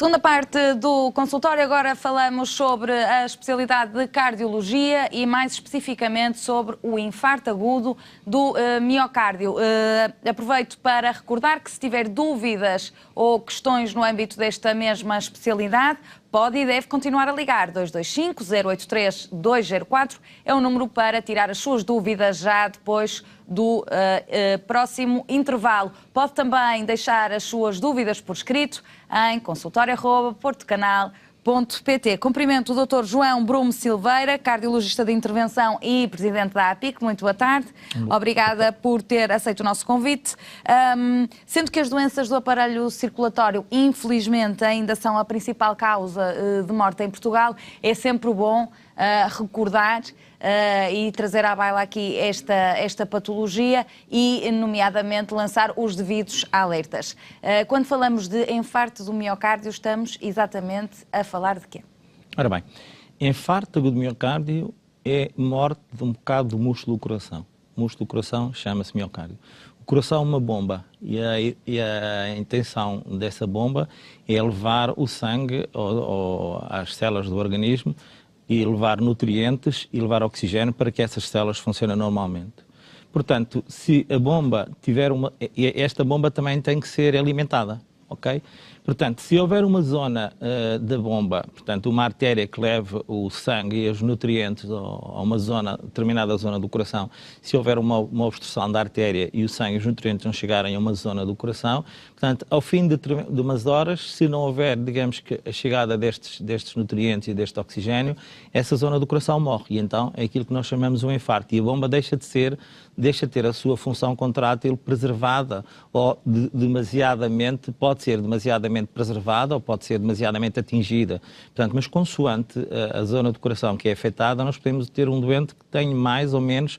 Segunda parte do consultório, agora falamos sobre a especialidade de cardiologia e mais especificamente sobre o infarto agudo do miocárdio. Aproveito para recordar que se tiver dúvidas ou questões no âmbito desta mesma especialidade, pode e deve continuar a ligar. 225-083-204 é o número para tirar as suas dúvidas já depois do próximo intervalo. Pode também deixar as suas dúvidas por escrito em consultório@portocanal.pt. Cumprimento o Dr. João Brume Silveira, cardiologista de intervenção e presidente da APIC. Muito boa tarde. Obrigada por ter aceito o nosso convite. Sendo que as doenças do aparelho circulatório, infelizmente, ainda são a principal causa de morte em Portugal, é sempre bom recordar e trazer à baila aqui esta patologia e, nomeadamente, lançar os devidos alertas. Quando falamos de infarto do miocárdio, estamos exatamente a falar de quê? Ora bem, infarto agudo do miocárdio é morte de um bocado do músculo do coração. O músculo do coração chama-se miocárdio. O coração é uma bomba e a intenção dessa bomba é levar o sangue às células do organismo e levar nutrientes e levar oxigênio para que essas células funcionem normalmente. Portanto, se a bomba tiver esta bomba também tem que ser alimentada, ok? Portanto, se houver uma zona da bomba, portanto, uma artéria que leve o sangue e os nutrientes a uma zona, determinada zona do coração, se houver uma obstrução da artéria e o sangue e os nutrientes não chegarem a uma zona do coração, portanto, ao fim de umas horas, se não houver, digamos que a chegada destes nutrientes e deste oxigênio, essa zona do coração morre. E então é aquilo que nós chamamos um infarto. E a bomba deixa de ter a sua função contrátil preservada ou pode ser demasiadamente preservada ou pode ser demasiadamente atingida. Portanto, mas consoante a zona do coração que é afetada, nós podemos ter um doente que tenha mais ou menos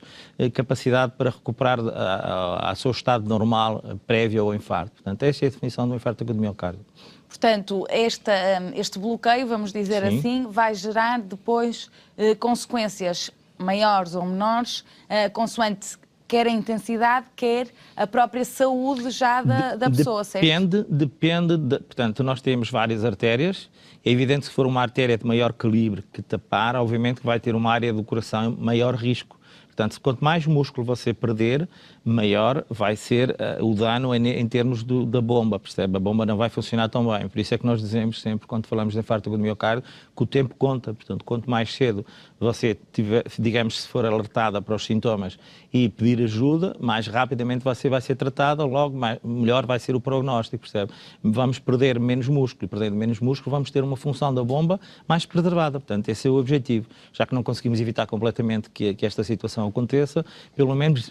capacidade para recuperar ao seu estado normal prévio ao infarto. Portanto, esta é a definição do infarto agudo do miocárdio. Portanto, este bloqueio, vamos dizer Sim. assim, vai gerar depois consequências maiores ou menores, consoante quer a intensidade, quer a própria saúde já da pessoa, certo? Depende. Portanto, nós temos várias artérias. É evidente que se for uma artéria de maior calibre que tapar, obviamente que vai ter uma área do coração em maior risco. Portanto, quanto mais músculo você perder, maior vai ser o dano em termos da bomba, percebe? A bomba não vai funcionar tão bem. Por isso é que nós dizemos sempre, quando falamos de infarto agudo do miocárdio, que o tempo conta. Portanto, quanto mais cedo você tiver, digamos, se for alertada para os sintomas e pedir ajuda, mais rapidamente você vai ser tratada, logo melhor vai ser o prognóstico, percebe? Vamos perder menos músculo. E perdendo menos músculo, vamos ter uma função da bomba mais preservada. Portanto, esse é o objetivo. Já que não conseguimos evitar completamente que esta situação aconteça, pelo menos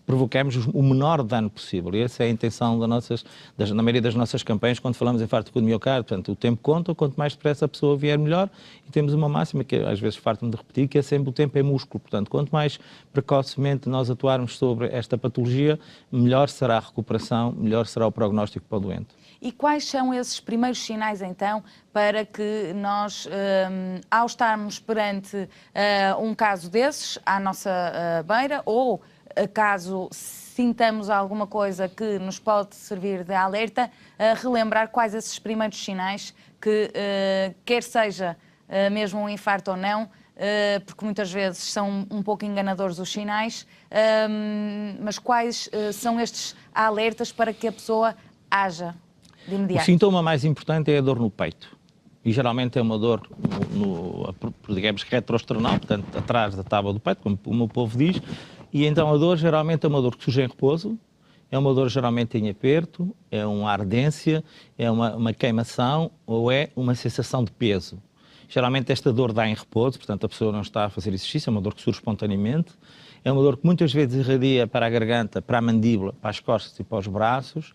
provoquemos o menor dano possível. E essa é a intenção na maioria das nossas campanhas quando falamos em infarto agudo do miocárdio. Portanto, o tempo conta, quanto mais depressa a pessoa vier, melhor. E temos uma máxima que às vezes farto-me de repetir, que é sempre o tempo é músculo. Portanto, quanto mais precocemente nós atuarmos sobre esta patologia, melhor será a recuperação, melhor será o prognóstico para o doente. E quais são esses primeiros sinais, então, para que nós, ao estarmos perante um caso desses, à nossa beira, ou caso sintamos alguma coisa que nos pode servir de alerta, relembrar quais esses primeiros sinais que, quer seja mesmo um infarto ou não, porque muias vezes são um pouco enganadores os sinais, mas quais são estes alertas para que a pessoa haja de imediato? O sintoma mais importante é a dor no peito. E geralmente é uma dor, digamos, retroesternal, portanto, atrás da tábua do peito, como o meu povo diz. E então a dor geralmente é uma dor que surge em repouso, é uma dor geralmente em aperto, é uma ardência, é uma queimação ou é uma sensação de peso. Geralmente esta dor dá em repouso, portanto a pessoa não está a fazer exercício, é uma dor que surge espontaneamente. É uma dor que muitas vezes irradia para a garganta, para a mandíbula, para as costas e para os braços.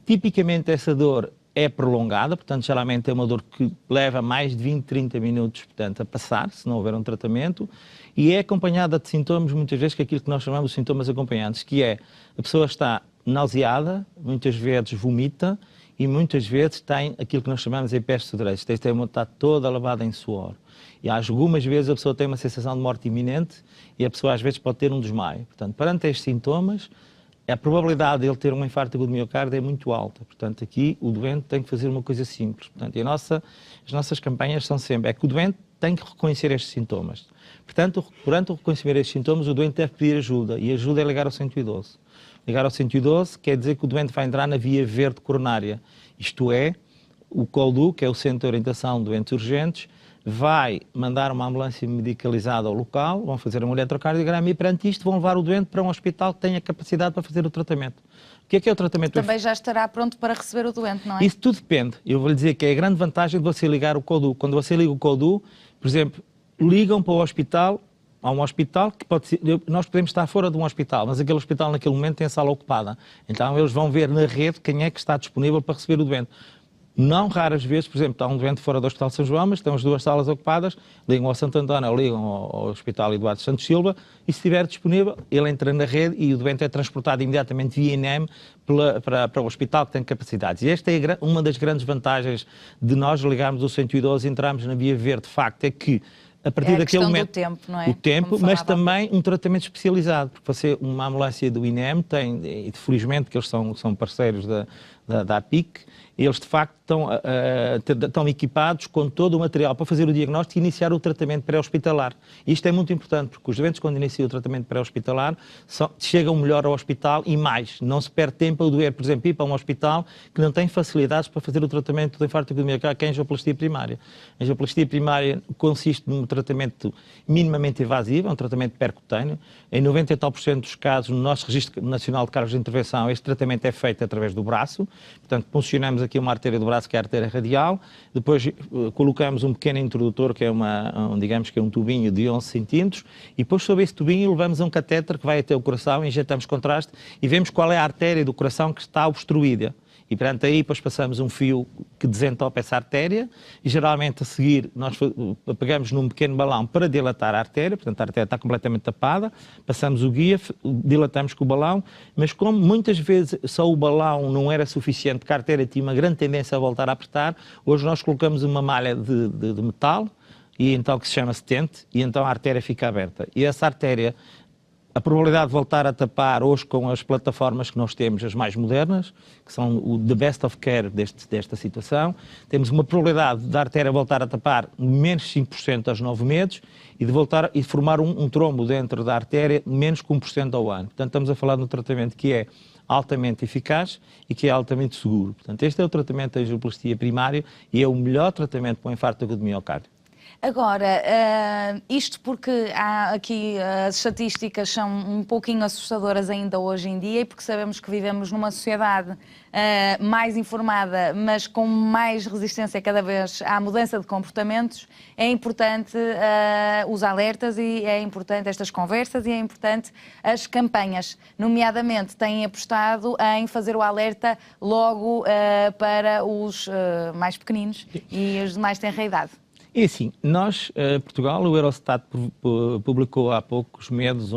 Tipicamente essa dor é prolongada, portanto geralmente é uma dor que leva mais de 20, 30 minutos, portanto, a passar, se não houver um tratamento, e é acompanhada de sintomas, muitas vezes, que é aquilo que nós chamamos de sintomas acompanhantes, que é a pessoa está nauseada, muitas vezes vomita e muitas vezes tem aquilo que nós chamamos de hipersudorese, está toda lavada em suor. E algumas vezes a pessoa tem uma sensação de morte iminente e a pessoa às vezes pode ter um desmaio. Portanto, perante estes sintomas, a probabilidade de ele ter um infarto agudo de miocárdio é muito alta. Portanto, aqui o doente tem que fazer uma coisa simples. Portanto, as nossas campanhas são sempre, é que o doente tem que reconhecer estes sintomas. Portanto, durante o reconhecimento destes sintomas, o doente deve pedir ajuda, e a ajuda é ligar ao 112. Ligar ao 112 quer dizer que o doente vai entrar na via verde coronária, isto é, o CODU, que é o Centro de Orientação de Doentes Urgentes, vai mandar uma ambulância medicalizada ao local, vão fazer um eletrocardiograma e, perante isto, vão levar o doente para um hospital que tenha capacidade para fazer o tratamento. O que é o tratamento? Também já estará pronto para receber o doente, não é? Isso tudo depende. Eu vou lhe dizer que é a grande vantagem de você ligar o CODU. Quando você liga o CODU, por exemplo, ligam para o hospital, há um hospital que pode ser, nós podemos estar fora de um hospital, mas aquele hospital naquele momento tem a sala ocupada. Então eles vão ver na rede quem é que está disponível para receber o doente. Não raras vezes, por exemplo, está um doente fora do Hospital São João, mas estão as duas salas ocupadas, ligam ao Santo António ou ligam ao Hospital Eduardo Santos Silva, e se estiver disponível, ele entra na rede e o doente é transportado imediatamente via INEM para o hospital que tem capacidades. E esta é uma das grandes vantagens de nós ligarmos o 112 e entrarmos na via verde. De facto, é que a partir daquele momento, do tempo, não é? O tempo, mas também um tratamento especializado, porque uma ambulância do INEM tem, e felizmente que eles são parceiros da APIC, eles de facto estão equipados com todo o material para fazer o diagnóstico e iniciar o tratamento pré-hospitalar. Isto é muito importante, porque os doentes, quando iniciam o tratamento pré-hospitalar, chegam melhor ao hospital e mais. Não se perde tempo a doer, por exemplo, ir para um hospital que não tem facilidades para fazer o tratamento do infarto agudo miocárdio, que é a angioplastia primária. A angioplastia primária consiste num tratamento minimamente invasivo, é um tratamento percutâneo. Em 90 e tal % dos casos, no nosso Registro Nacional de Cargos de Intervenção, este tratamento é feito através do braço. Portanto, funcionamos aqui uma artéria do braço, que é a artéria radial, depois colocamos um pequeno introdutor, que é digamos que é um tubinho de 11 centímetros, e depois sobre esse tubinho levamos um catéter que vai até o coração, injetamos contraste e vemos qual é a artéria do coração que está obstruída. E perante aí, depois passamos um fio que desentope essa artéria e geralmente a seguir nós pegamos num pequeno balão para dilatar a artéria, portanto a artéria está completamente tapada, passamos o guia, dilatamos com o balão, mas como muitas vezes só o balão não era suficiente, porque a artéria tinha uma grande tendência a voltar a apertar, hoje nós colocamos uma malha de metal, e então que se chama stent, e então a artéria fica aberta. E essa artéria, a probabilidade de voltar a tapar hoje com as plataformas que nós temos, as mais modernas, que são o the best of care desta situação, temos uma probabilidade da artéria voltar a tapar menos 5% aos 9 meses e de voltar e formar um trombo dentro da artéria menos que 1% ao ano. Portanto, estamos a falar de um tratamento que é altamente eficaz e que é altamente seguro. Portanto, este é o tratamento da angioplastia primária e é o melhor tratamento para o infarto agudo de miocárdio. Agora, isto porque há aqui as estatísticas são um pouquinho assustadoras ainda hoje em dia e porque sabemos que vivemos numa sociedade mais informada, mas com mais resistência cada vez à mudança de comportamentos, é importante os alertas e é importante estas conversas e é importante as campanhas. Nomeadamente, têm apostado em fazer o alerta logo para os mais pequeninos e os demais tenra idade. E assim, nós, Portugal, o Eurostat publicou há poucos meses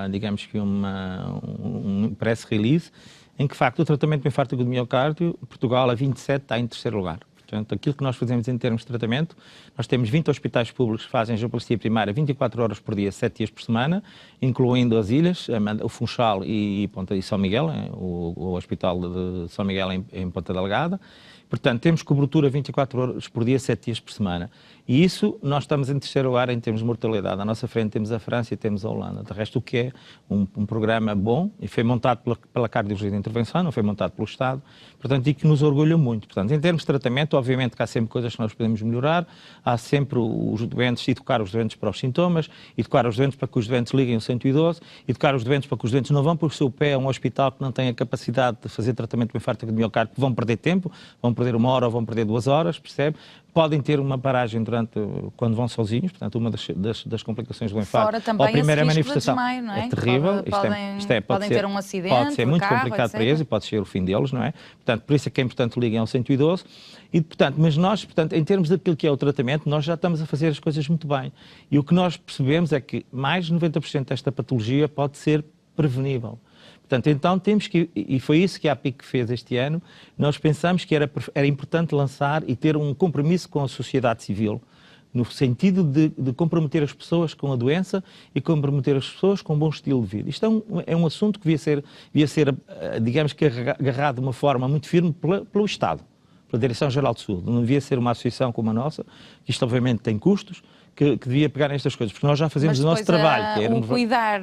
digamos que um press release em que, de facto, o tratamento do infarto agudo de miocárdio, Portugal, a 27, está em terceiro lugar. Portanto, aquilo que nós fazemos em termos de tratamento, nós temos 20 hospitais públicos que fazem angioplastia primária 24 horas por dia, 7 dias por semana, incluindo as ilhas, o Funchal e São Miguel, o Hospital de São Miguel em Ponta Delgada. Portanto, temos cobertura 24 horas por dia, 7 dias por semana. E isso, nós estamos em terceiro lugar em termos de mortalidade. À nossa frente temos a França e temos a Holanda. De resto, o que é um programa bom e foi montado pela Cardiologia de Intervenção, não foi montado pelo Estado, portanto, e que nos orgulha muito. Portanto, em termos de tratamento, obviamente que há sempre coisas que nós podemos melhorar, há sempre os doentes, educar os doentes para os sintomas, educar os doentes para que os doentes liguem o 112, educar os doentes para que os doentes não vão por seu pé a um hospital que não tem a capacidade de fazer tratamento do infarto agudo de miocárdio, que vão perder tempo, vão perder 1 hora ou vão perder 2 horas, percebe? Podem ter uma paragem quando vão sozinhos, portanto, uma das complicações do infarto. Fora também a primeira esse manifestação de desmaio, não é? é terrível. Podem ter um acidente, pode ser muito carro, complicado etc. para eles e pode ser o fim deles, não é? Portanto, por isso é que é importante liguem ao 112. E, portanto, mas nós, portanto, em termos daquilo que é o tratamento, nós já estamos a fazer as coisas muito bem. E o que nós percebemos é que mais de 90% desta patologia pode ser prevenível. Portanto, então temos que, e foi isso que a APIC fez este ano, nós pensamos que era importante lançar e ter um compromisso com a sociedade civil, no sentido de comprometer as pessoas com a doença e comprometer as pessoas com um bom estilo de vida. Isto é um assunto que devia ser, digamos que, agarrado de uma forma muito firme pelo Estado, pela Direção-Geral de Saúde. Não devia ser uma associação como a nossa, que isto obviamente tem custos, que devia pegar nestas coisas, porque nós já fazemos o nosso trabalho. O cuidar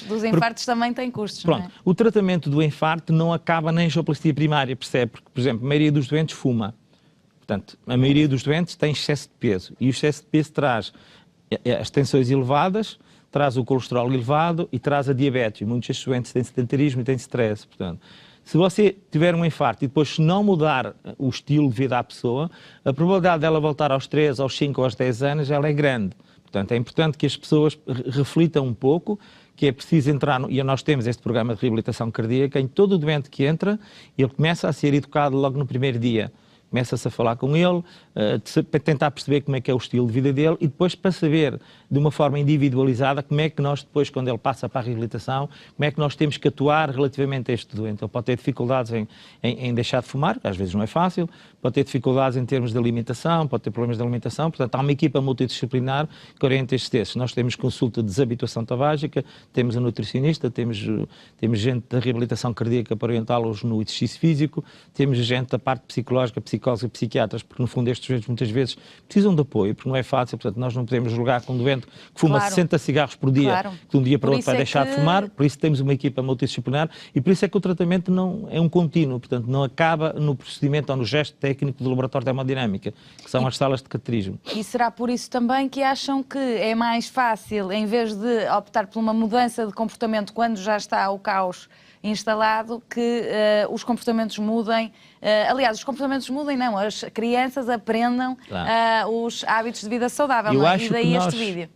dos infartos também tem custos. Pronto, não é? O tratamento do infarto não acaba na angioplastia primária, percebe? Porque, por exemplo, a maioria dos doentes fuma. Portanto, a maioria dos doentes tem excesso de peso. E o excesso de peso traz as tensões elevadas, traz o colesterol elevado e traz a diabetes. Muitos destes doentes têm sedentarismo e têm stress. Portanto, se você tiver um infarto e depois se não mudar o estilo de vida à pessoa, a probabilidade dela voltar aos 3, aos 5 ou aos 10 anos, ela é grande. Portanto, é importante que as pessoas reflitam um pouco, que é preciso entrar, e nós temos este programa de reabilitação cardíaca, em todo o doente que entra, ele começa a ser educado logo no primeiro dia. Começa-se a falar com ele, para tentar perceber como é que é o estilo de vida dele e depois para saber, de uma forma individualizada, como é que nós depois, quando ele passa para a reabilitação, como é que nós temos que atuar relativamente a este doente. Ele pode ter dificuldades em deixar de fumar, que às vezes não é fácil, pode ter dificuldades em termos de alimentação, pode ter problemas de alimentação, portanto há uma equipa multidisciplinar que orienta estes testes. Nós temos consulta de desabituação tabágica, temos um nutricionista, temos gente da reabilitação cardíaca para orientá-los no exercício físico, temos gente da parte psicológica, psicólogos e psiquiatras, porque no fundo estes doentes muitas vezes precisam de apoio, porque não é fácil, portanto nós não podemos julgar com um doente que fuma 60 cigarros por dia, que de um dia para o outro vai deixar de fumar, por isso temos uma equipa multidisciplinar e por isso é que o tratamento não é um contínuo, portanto não acaba no procedimento ou no gesto técnico do laboratório de hemodinâmica, que são as salas de cateterismo. E será por isso também que acham que é mais fácil, em vez de optar por uma mudança de comportamento quando já está o caos instalado, que os comportamentos mudem. Aliás, os comportamentos mudem, não, as crianças aprendam os hábitos de vida saudável. Eu não é? acho E daí este vídeo.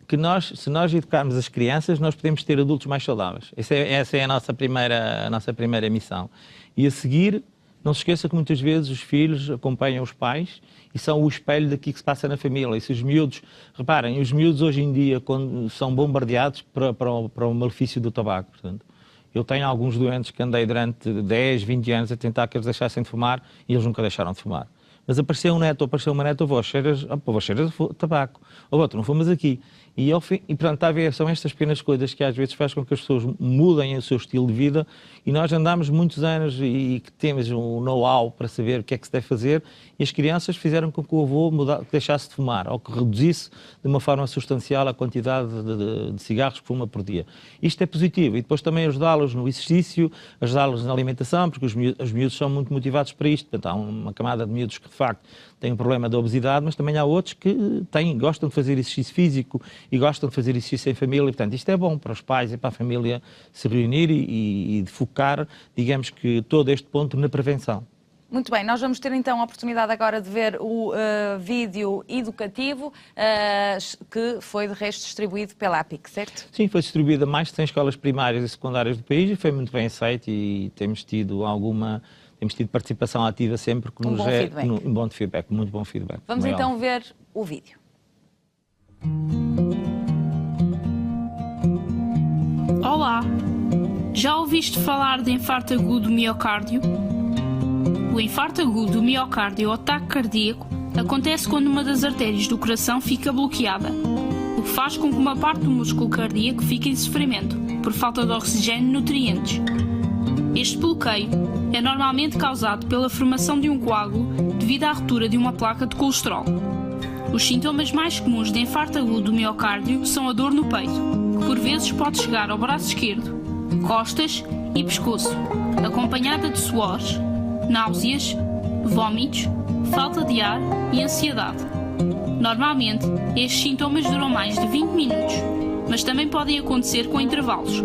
Se nós educarmos as crianças, nós podemos ter adultos mais saudáveis. Essa é a nossa primeira missão. E a seguir, não se esqueça que muitas vezes os filhos acompanham os pais e são o espelho daquilo que se passa na família. E se os miúdos, reparem, os miúdos hoje em dia quando são bombardeados para o malefício do tabaco, portanto. Eu tenho alguns doentes que andei durante 10, 20 anos a tentar que eles deixassem de fumar e eles nunca deixaram de fumar. Mas apareceu um neto ou apareceu uma neta, vou cheiras de tabaco. Ou outro, não fumas aqui. E portanto, está a ver, são estas pequenas coisas que às vezes fazem com que as pessoas mudem o seu estilo de vida e nós andamos muitos anos e que temos um know-how para saber o que é que se deve fazer e as crianças fizeram com que o avô deixasse de fumar ou que reduzisse de uma forma substancial a quantidade de cigarros que fuma por dia. Isto é positivo e depois também ajudá-los no exercício, ajudá-los na alimentação, porque os miúdos são muito motivados para isto. Portanto, há uma camada de miúdos que de facto têm um problema da obesidade, mas também há outros que gostam de fazer exercício físico e gostam de fazer exercício em família. Portanto, isto é bom para os pais e para a família se reunir e de focar, digamos que, todo este ponto na prevenção. Muito bem, nós vamos ter então a oportunidade agora de ver o vídeo educativo que foi de resto distribuído pela APIC, certo? Sim, foi distribuído a mais de 100 escolas primárias e secundárias do país e foi muito bem aceito e temos tido participação ativa sempre que nos é um bom feedback, muito bom feedback. Vamos então ver o vídeo. Olá, já ouviste falar de infarto agudo do miocárdio? O infarto agudo do miocárdio ou ataque cardíaco acontece quando uma das artérias do coração fica bloqueada, o que faz com que uma parte do músculo cardíaco fique em sofrimento por falta de oxigênio e nutrientes. Este bloqueio é normalmente causado pela formação de um coágulo devido à ruptura de uma placa de colesterol. Os sintomas mais comuns de infarto agudo do miocárdio são a dor no peito, que por vezes pode chegar ao braço esquerdo, costas e pescoço, acompanhada de suores, náuseas, vômitos, falta de ar e ansiedade. Normalmente, estes sintomas duram mais de 20 minutos, mas também podem acontecer com intervalos.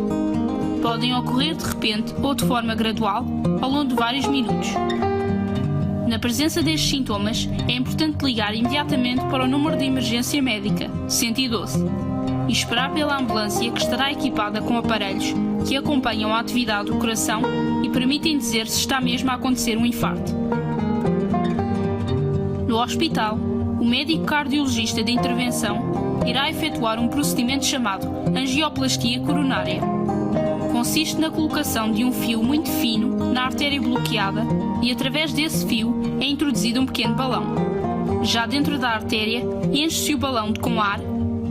Podem ocorrer de repente ou de forma gradual ao longo de vários minutos. Na presença destes sintomas, é importante ligar imediatamente para o número de emergência médica, 112, e esperar pela ambulância que estará equipada com aparelhos que acompanham a atividade do coração e permitem dizer se está mesmo a acontecer um infarto. No hospital, o médico cardiologista de intervenção irá efetuar um procedimento chamado angioplastia coronária. Consiste na colocação de um fio muito fino na artéria bloqueada e através desse fio é introduzido um pequeno balão. Já dentro da artéria, enche-se o balão com ar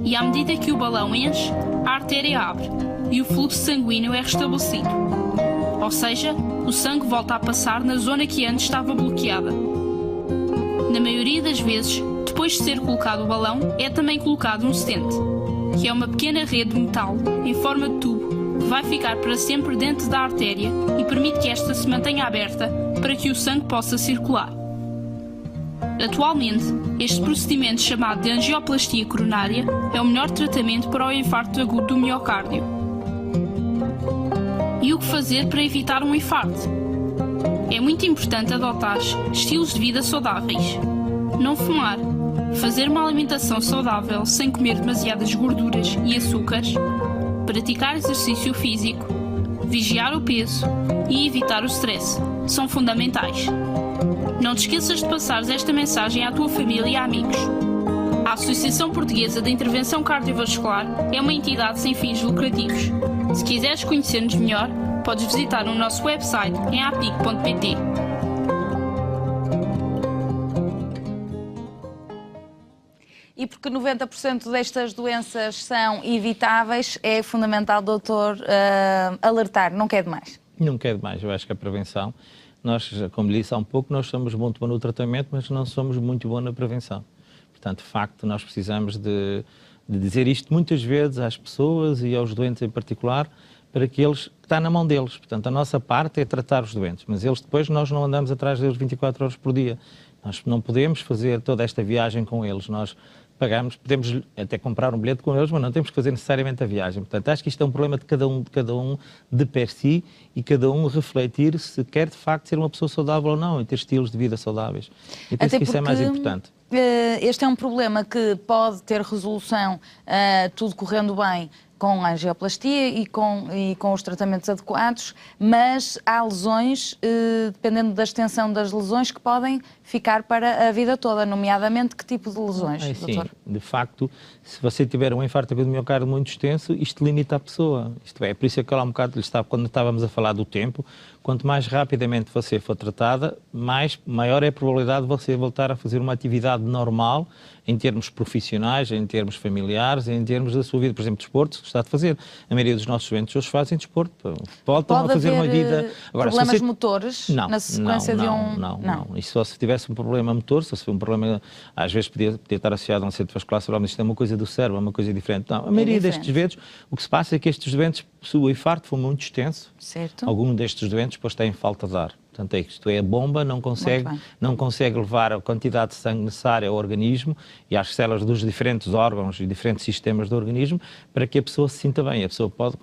e, à medida que o balão enche, a artéria abre e o fluxo sanguíneo é restabelecido. Ou seja, o sangue volta a passar na zona que antes estava bloqueada. Na maioria das vezes, depois de ser colocado o balão, é também colocado um stent, que é uma pequena rede de metal em forma de tubo que vai ficar para sempre dentro da artéria e permite que esta se mantenha aberta para que o sangue possa circular. Atualmente, este procedimento chamado de angioplastia coronária é o melhor tratamento para o infarto agudo do miocárdio. E o que fazer para evitar um infarto? É muito importante adotar estilos de vida saudáveis. Não fumar, fazer uma alimentação saudável sem comer demasiadas gorduras e açúcares, praticar exercício físico, vigiar o peso e evitar o stress são fundamentais. Não te esqueças de passares esta mensagem à tua família e amigos. A Associação Portuguesa de Intervenção Cardiovascular é uma entidade sem fins lucrativos. Se quiseres conhecer-nos melhor, podes visitar o nosso website em apic.pt. E porque 90% destas doenças são evitáveis, é fundamental, doutor, alertar, não quer demais. Não quer demais, eu acho que a prevenção, nós, como lhe disse há um pouco, nós somos muito bons no tratamento, mas não somos muito bons na prevenção. Portanto, de facto, nós precisamos de dizer isto muitas vezes às pessoas e aos doentes em particular, para que eles, está na mão deles. Portanto, a nossa parte é tratar os doentes, mas eles depois, nós não andamos atrás deles 24 horas por dia. Nós não podemos fazer toda esta viagem com eles. Nós pagamos, podemos até comprar um bilhete com eles, mas não temos que fazer necessariamente a viagem. Portanto, acho que isto é um problema de cada um de per si e cada um refletir se quer de facto ser uma pessoa saudável ou não e ter estilos de vida saudáveis. E penso que isso é mais importante. Este é um problema que pode ter resolução, tudo correndo bem, com a angioplastia e com os tratamentos adequados, mas há lesões, dependendo da extensão das lesões, que podem ficar para a vida toda, nomeadamente que tipo de lesões, doutor? Sim, de facto, se você tiver um infarto agudo do miocárdio muito extenso, isto limita a pessoa. Isto é, por isso é que lá um bocado, quando estávamos a falar do tempo, quanto mais rapidamente você for tratada, maior é a probabilidade de você voltar a fazer uma atividade normal, em termos profissionais, em termos familiares, em termos da sua vida, por exemplo, desporto, que está a fazer. A maioria dos nossos doentes hoje fazem desporto, voltam a fazer uma vida. Agora, problemas motores na sequência de um... Não. E só se tivesse um problema motor, se fosse um problema, às vezes podia estar associado a um centro vascular cerebral, mas isto é uma coisa do cérebro, é uma coisa diferente. Não, a maioria destes vezes, o que se passa é que estes doentes, se o infarto for muito extenso, algum destes doentes depois têm falta de ar. Portanto, isto é, a bomba não consegue levar a quantidade de sangue necessária ao organismo e às células dos diferentes órgãos e diferentes sistemas do organismo para que a pessoa se sinta bem. A pessoa pode,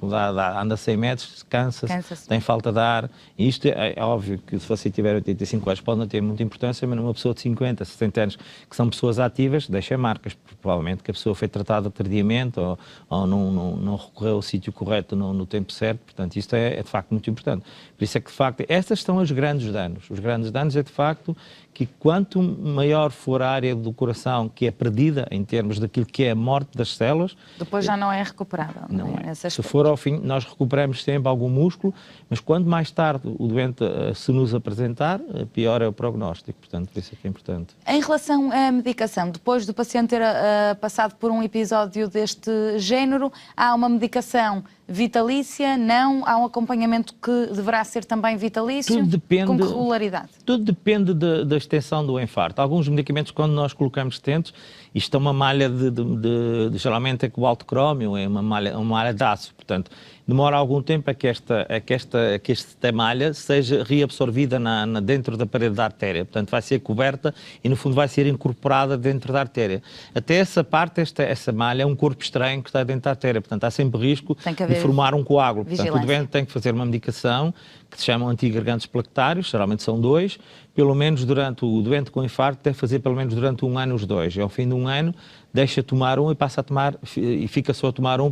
anda 100 metros, cansa-se, tem falta de ar. E isto é óbvio que se você tiver 85 anos pode não ter muita importância, mas numa pessoa de 50, 60 anos, que são pessoas ativas, deixa marcas. Provavelmente que a pessoa foi tratada tardiamente ou não recorreu ao sítio correto no tempo certo. Portanto, isto é de facto muito importante. Por isso é que, de facto, estas são as grandes danos. Os grandes danos é, de facto, que quanto maior for a área do coração que é perdida em termos daquilo que é a morte das células... Depois já não é recuperável. Não é. Se for ao fim, nós recuperamos sempre algum músculo, mas quanto mais tarde o doente se nos apresentar, pior é o prognóstico. Portanto, por isso é que é importante. Em relação à medicação, depois do paciente ter passado por um episódio deste género, há uma medicação vitalícia? Não? Há um acompanhamento que deverá ser também vitalício? Tudo depende, com que regularidade? Tudo depende da extensão do infarto. Alguns medicamentos, quando nós colocamos stents, isto é uma malha geralmente é cobalto crómio, é uma malha de aço, portanto, demora algum tempo a que esta malha seja reabsorvida dentro da parede da artéria, portanto vai ser coberta e no fundo vai ser incorporada dentro da artéria. Até essa parte, essa malha é um corpo estranho que está dentro da artéria, portanto há sempre risco de formar um coágulo. Portanto, o doente tem que fazer uma medicação que se chamam antiagregantes plaquetários, geralmente são 2, pelo menos o doente com infarto deve fazer pelo menos durante 1 ano os 2. E ao fim de 1 ano deixa tomar um e passa a tomar, e fica só a tomar um,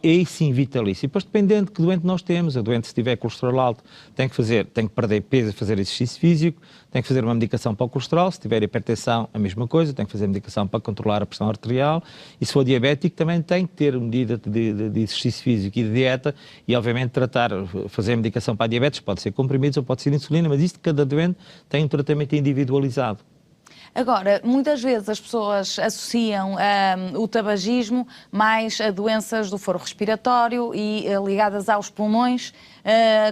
aí sim vitalício. E depois, dependendo de que doente nós temos, a doente se tiver colesterol alto tem que perder peso e fazer exercício físico, tem que fazer uma medicação para o colesterol, se tiver hipertensão a mesma coisa, tem que fazer medicação para controlar a pressão arterial e se for diabético também tem que ter medida de exercício físico e de dieta e obviamente fazer medicação para a diabetes, pode ser comprimidos ou pode ser insulina, mas isto cada doente tem um tratamento individualizado. Agora, muitas vezes as pessoas associam o tabagismo mais a doenças do foro respiratório e ligadas aos pulmões.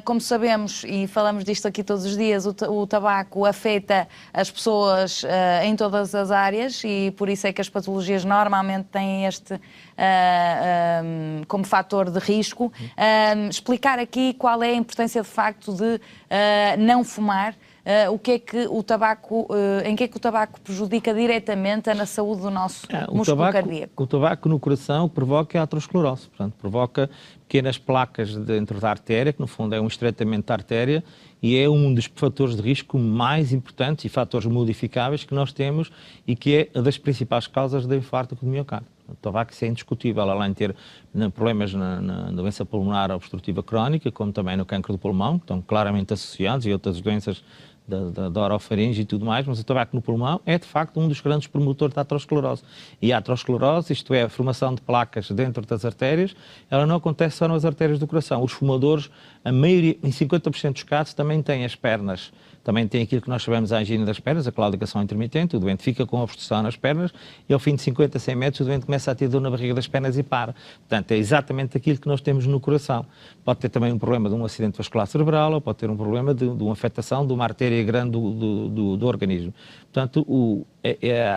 Como sabemos, e falamos disto aqui todos os dias, o tabaco afeta as pessoas em todas as áreas e por isso é que as patologias normalmente têm este como fator de risco. Explicar aqui qual é a importância de facto de não fumar. O que é que o tabaco, em que é que o tabaco prejudica diretamente na saúde do nosso músculo cardíaco? O tabaco no coração provoca a aterosclerose, portanto, provoca pequenas placas dentro da artéria, que no fundo é um estreitamento da artéria e é um dos fatores de risco mais importantes e fatores modificáveis que nós temos e que é uma das principais causas do infarto do miocárdio. O tabaco, isso é indiscutível, além de ter problemas na doença pulmonar obstrutiva crónica, como também no cancro do pulmão, que estão claramente associados, e outras doenças da orofaringe e tudo mais, mas o tabaco no pulmão é, de facto, um dos grandes promotores da aterosclerose. E a aterosclerose, isto é, a formação de placas dentro das artérias, ela não acontece só nas artérias do coração. Os fumadores, a maioria, em 50% dos casos, também têm as pernas, também tem aquilo que nós chamamos de angina das pernas, a claudicação intermitente, o doente fica com obstrução nas pernas e ao fim de 50, 100 metros o doente começa a ter dor na barriga das pernas e para. Portanto, é exatamente aquilo que nós temos no coração. Pode ter também um problema de um acidente vascular cerebral ou pode ter um problema de uma afetação de uma artéria grande do organismo. Portanto,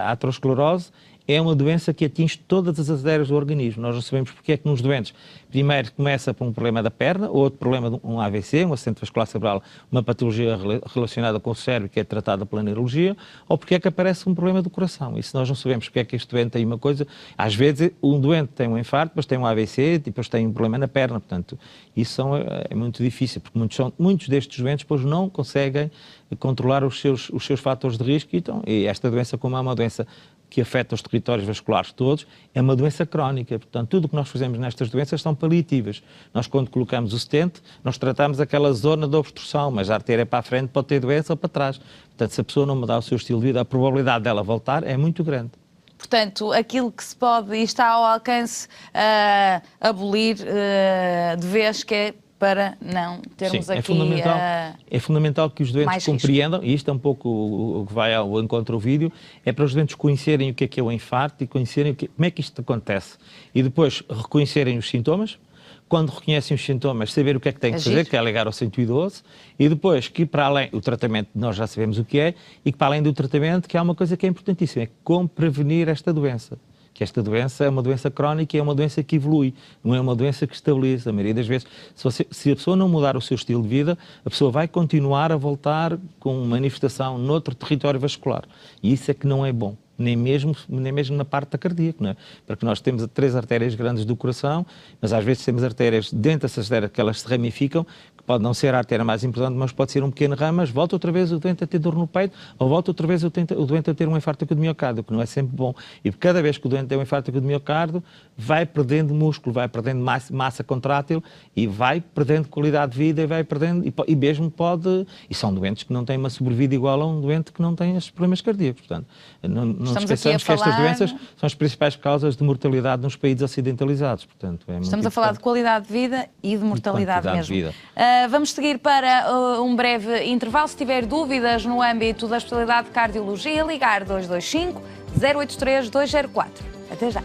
a aterosclerose é uma doença que atinge todas as artérias do organismo. Nós não sabemos porque é que nos doentes, primeiro começa por um problema da perna, ou outro problema de um AVC, um acidente vascular cerebral, uma patologia relacionada com o cérebro que é tratada pela neurologia, ou porque é que aparece um problema do coração. E se nós não sabemos porque é que este doente tem uma coisa, às vezes um doente tem um infarto, depois tem um AVC, depois tem um problema na perna, portanto, isso é muito difícil, porque muitos destes doentes depois não conseguem controlar os seus fatores de risco, e esta doença, como é uma doença que afeta os territórios vasculares todos, é uma doença crónica. Portanto, tudo o que nós fazemos nestas doenças são paliativas. Nós, quando colocamos o stent, nós tratamos aquela zona de obstrução, mas a artéria para a frente pode ter doença ou para trás. Portanto, se a pessoa não mudar o seu estilo de vida, a probabilidade dela voltar é muito grande. Portanto, aquilo que se pode e está ao alcance abolir de vez, que é para não termos aqui é fundamental que os doentes compreendam, e isto é um pouco o que vai ao encontro do vídeo, é para os doentes conhecerem o que é o infarto e conhecerem como é que isto acontece. E depois reconhecerem os sintomas, quando reconhecem os sintomas, saber o que é que têm que fazer, que é ligar ao 112, e depois que para além, o tratamento nós já sabemos o que é, e que para além do tratamento, que há uma coisa que é importantíssima, é como prevenir esta doença. Que esta doença é uma doença crónica e é uma doença que evolui, não é uma doença que estabiliza. A maioria das vezes, se a pessoa não mudar o seu estilo de vida, a pessoa vai continuar a voltar com manifestação noutro território vascular. E isso é que não é bom. Nem mesmo na parte da cardíaca, não é? Porque nós temos 3 artérias grandes do coração, mas às vezes temos artérias dentro dessas artérias que elas se ramificam, que pode não ser a artéria mais importante, mas pode ser um pequeno ramo, mas volta outra vez o doente a ter dor no peito, ou volta outra vez o doente a ter um infarto agudo de miocárdio, que não é sempre bom. E cada vez que o doente tem um infarto agudo de miocárdio, vai perdendo músculo, vai perdendo massa contrátil e vai perdendo qualidade de vida e vai perdendo, e mesmo pode... E são doentes que não têm uma sobrevida igual a um doente que não tem estes problemas cardíacos. Portanto, não esqueçamos que estas doenças são as principais causas de mortalidade nos países ocidentalizados. Portanto, estamos a falar de qualidade de vida e de mortalidade mesmo. Vamos seguir para um breve intervalo. Se tiver dúvidas no âmbito da especialidade de cardiologia, ligar 225 083 204. Até já.